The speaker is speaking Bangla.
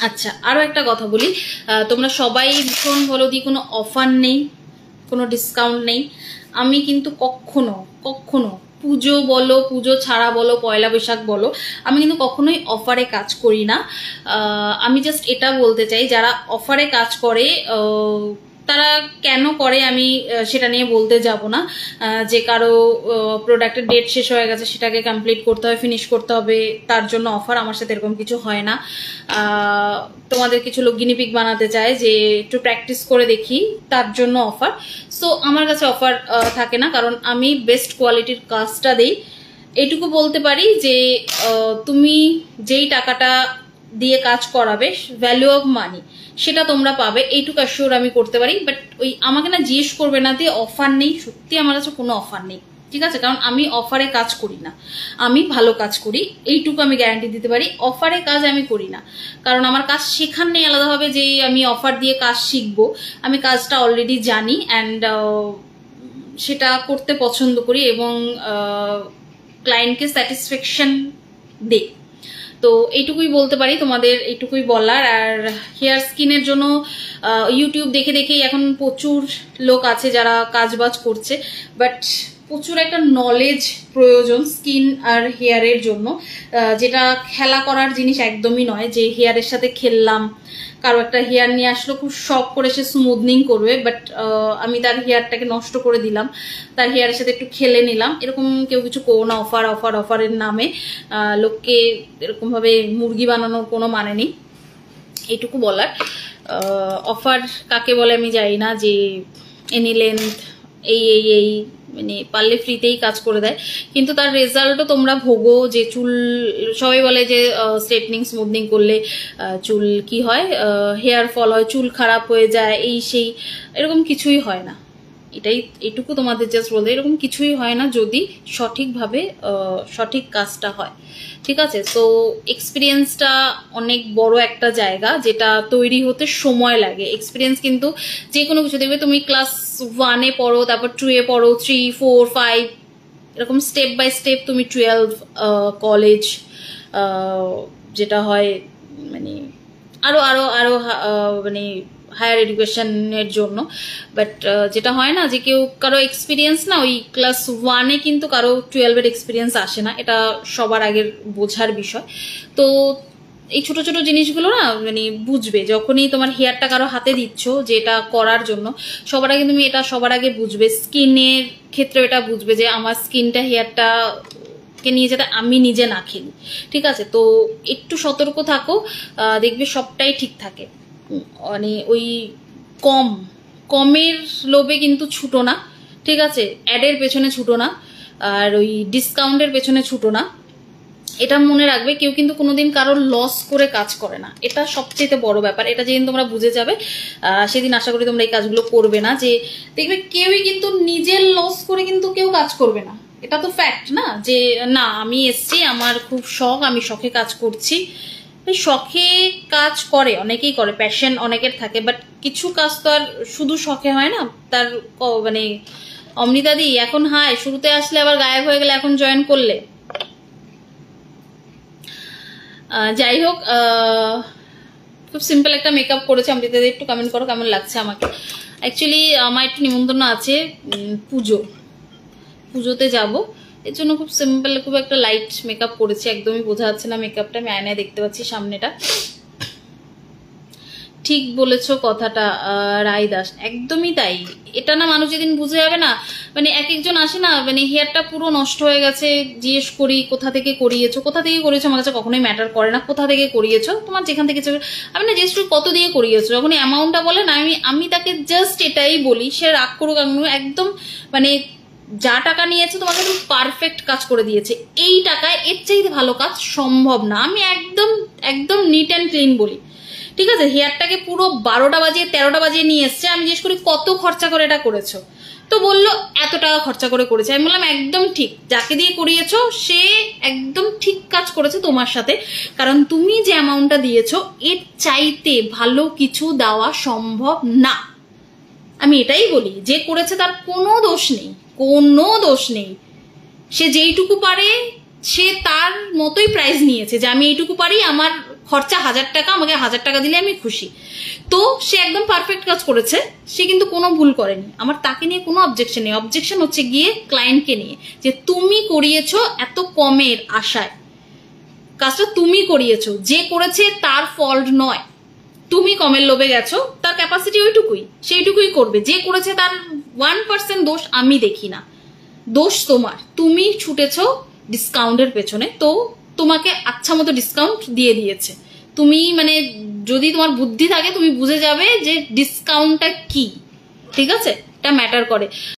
আচ্ছা, আরো একটা কথা বলি, তোমরা সবাই ভীষণ বলো দি কোনো অফার নেই, কোনো ডিসকাউন্ট নেই। আমি কিন্তু কখনো কখনো পুজো বলো, পুজো ছাড়া বলো, পয়লা বৈশাখ বলো, আমি কিন্তু কখনোই অফারে কাজ করি না। আমি জাস্ট এটা বলতে চাই, যারা অফারে কাজ করে তারা কেন করে আমি সেটা নিয়ে বলতে যাব না। যে কারো প্রোডাক্টের ডেট শেষ হয়ে গেছে, সেটাকে কমপ্লিট করতে হবে, ফিনিশ করতে হবে, তার জন্য অফার। আমার সাথে এরকম কিছু হয় না। তোমাদের কিছু লোক গিনিপিক বানাতে চায় যে একটু প্র্যাকটিস করে দেখি, তার জন্য অফার। সো আমার কাছে অফার থাকে না, কারণ আমি বেস্ট কোয়ালিটির কাজটা দিই। এইটুকু বলতে পারি যে তুমি যেই টাকাটা দিয়ে কাজ করাবে, ভ্যালু অফ মানি সেটা তোমরা পাবে, এইটুকু অ্যাসিওর আমি করতে পারি। বাট ওই আমাকে না জিজ্ঞেস করবে না যে অফার নেই, সত্যি আমার কাছে কোনো অফার নেই, ঠিক আছে? কারণ আমি অফারে কাজ করি না, আমি ভালো কাজ করি, এইটুকু আমি গ্যারান্টি দিতে পারি। অফারে কাজ আমি করি না, কারণ আমার কাজ শেখার নেই আলাদাভাবে যে আমি অফার দিয়ে কাজ শিখবো। আমি কাজটা অলরেডি জানি অ্যান্ড সেটা করতে পছন্দ করি এবং ক্লায়েন্টকে স্যাটিসফ্যাকশন দেই। তো এইটুকুই বলতে পারি, তোমাদের এইটুকুই বলার। আর হেয়ার স্কিনের জন্য ইউটিউব দেখে দেখেই এখন প্রচুর লোক আছে যারা কাজবাজ করছে, বাট প্রচুর একটা নলেজ প্রয়োজন স্কিন আর হেয়ারের জন্য, যেটা খেলা করার জিনিস একদমই নয় যে হেয়ারের সাথে খেললাম। কারো একটা হেয়ার নিয়ে আসলো, খুব শখ করে সে স্মুথনিং করবে, বাট আমি তার হেয়ারটাকে নষ্ট করে দিলাম, তার হেয়ারের সাথে একটু খেলে নিলাম। এরকম কেউ কিছু করো না অফার অফার অফারের নামে। লোককে এরকমভাবে মুরগি বানানোর কোনো মানে নেই, এইটুকু বলার। অফার কাকে বলে আমি জানি না, যে এনি লেন্থ এই এই এই মানে পারলে ফ্রিতেই কাজ করে দেয়, কিন্তু তার রেজাল্টও তোমরা ভোগো। যে চুল, সবাই বলে যে স্ট্রেটনিং স্মুথনিং করলে চুল কি হয়, হেয়ার ফল হয়, চুল খারাপ হয়ে যায়, এই সেই, এরকম কিছুই হয় না। এইটুকু তোমাদের জাস্ট বলতে, এরকম কিছুই হয় না যদি সঠিকভাবে সঠিক কাজটা হয়, ঠিক আছে? তো এক্সপিরিয়েন্সটা অনেক বড় একটা জায়গা, যেটা তৈরি হতে সময় লাগে। এক্সপিরিয়েন্স কিন্তু যে কোনো কিছু, দেখবে তুমি ক্লাস 1-এ পড়ো, তারপর 2-এ পড়ো, 3, 4, 5, এরকম স্টেপ বাই স্টেপ তুমি 12 কলেজ, যেটা হয় মানে আরো আরো আরো মানে হায়ার এডুকেশনের জন্য। বাট যেটা হয় না যে কারো এক্সপিরিয়েন্স না ওই ক্লাস 1-এ কিন্তু কারো 12-এর এক্সপিরিয়েন্স আসে না, এটা সবার আগের বোঝার বিষয়। তো এই ছোট ছোট জিনিসগুলো না মানে বুঝবে যখনই তোমার হেয়ারটা কারো হাতে দিচ্ছ, যেটা করার জন্য সবার আগে তুমি এটা সবার আগে বুঝবে। স্কিনের ক্ষেত্রে এটা বুঝবে যে আমার স্কিনটা হেয়ারটা কে নিয়ে যেতে আমি নিজে না খেলি, ঠিক আছে? তো একটু সতর্ক থাকো, দেখবে সবটাই ঠিক থাকে। মানে ওই কমের লোভে কিন্তু ছুটো না, ঠিক আছে? অ্যাডের পেছনে ছুটো না, আর ওই ডিসকাউন্টের পেছনে ছুটো না। এটা মনে রাখবে, কেউ কিন্তু কোনোদিন কারোর লস করে কাজ করে না, এটা সবচেয়ে বড় ব্যাপার। এটা যেদিন তোমরা বুঝে যাবে সেদিন আশা করি তোমরা এই কাজগুলো করবে না। যে দেখবে কেউই কিন্তু নিজের লস করে কিন্তু কেউ কাজ করবে না, এটা তো ফ্যাক্ট না? যে না আমি এসছি, আমার খুব শখ, আমি শখে কাজ করছি। শখে কাজ করে অনেকেই করে, প্যাশন অনেকের থাকে, বাট কিছু কাজ তো আর শুধু শখে হয় না। তার মানে অমৃতাদি এখন হাই, শুরুতে আসলে আবার গায়েব হয়ে গেলে, এখন জয়েন করলে। যাই হোক, খুব সিম্পল একটা মেকআপ করেছে অমৃতাদি, একটু কমেন্ট করো কেমন লাগছে আমাকে। অ্যাকচুয়ালি আমার একটু নিমন্ত্রণ আছে, পুজোতে যাব, এর জন্য খুব সিম্পল, খুব একটা লাইট মেকআপ করেছি, একদমই বোঝা যাচ্ছে না মেকআপটা, আমি আয়নায় দেখতে পাচ্ছি সামনেটা। ঠিক বলেছো কথাটা রাই দাস, একদমই তাই। এটা না মানুষ যেদিন বুঝে যাবে না, মানে এক একজন আসে না, মানে হেয়ারটা পুরো নষ্ট হয়ে গেছে, জিজ্ঞেস করি কোথা থেকে করিয়েছো, আমার কাছে কখনোই ম্যাটার করে না কোথা থেকে করিয়েছো, তোমার যেখান থেকে আমি না জিজ্ঞেস করি কত দিয়ে করিয়েছো, যখন অ্যামাউন্টটা বলে না, আমি তাকে জাস্ট এটাই বলি, সে রাগ করুক, একদম মানে যা টাকা নিয়েছে তোমাকে পারফেক্ট কাজ করে দিয়েছে, এই টাকায় এর চাইতে ভালো কাজ সম্ভব না। আমি একদম একদম নিট অ্যান্ড ক্লিন বলি, ঠিক আছে? হেয়ারটাকে পুরো 12টা বাজিয়ে 13টা বাজিয়ে নিয়ে এসছে, আমি জিজ্ঞেস করি কত খরচা করে এটা করেছো, তো বললো এত টাকা খরচা করে করেছে। আমি বললাম একদম ঠিক, যাকে দিয়ে করিয়েছো সে একদম ঠিক কাজ করেছে তোমার সাথে, কারণ তুমি যে অ্যামাউন্টটা দিয়েছো এর চাইতে ভালো কিছু দেওয়া সম্ভব না। আমি এটাই বলি, যে করেছে তার কোনো দোষ নেই, কোনো দোষ নেই। সে যেইটুকু পারে সে তার মতোই প্রাইস নিয়েছে, যে আমি এইটুকু পারি, আমার খরচা 1000 টাকা, আমাকে 1000 টাকা দিলে আমি খুশি। তো সে একদম পারফেক্ট কাজ করেছে, সে কিন্তু কোনো ভুল করেনি, আমার তাকে নিয়ে কোনো অবজেকশন নেই। অবজেকশন হচ্ছে গিয়ে ক্লায়েন্টকে নিয়ে, যে তুমি করিয়েছো এত কমের আশায়, কাজটা তুমি করিয়েছো, যে করেছে তার ফল্ট নয়, তুমি কমের লোভে গেছো, তার ক্যাপাসিটি ওইটুকুই, সেইটুকুই করবে। যে করেছে তার 1% দোষ আমি দেখি না, দোষ তোমার, তুমি ছুটেছো ডিসকাউন্টের পেছনে, তো তোমাকে আচ্ছা মতো ডিসকাউন্ট দিয়ে দিয়েছে। তুমি মানে যদি তোমার বুদ্ধি থাকে তুমি বুঝে যাবে যে ডিসকাউন্টটা কি, ঠিক আছে, এটা ম্যাটার করে।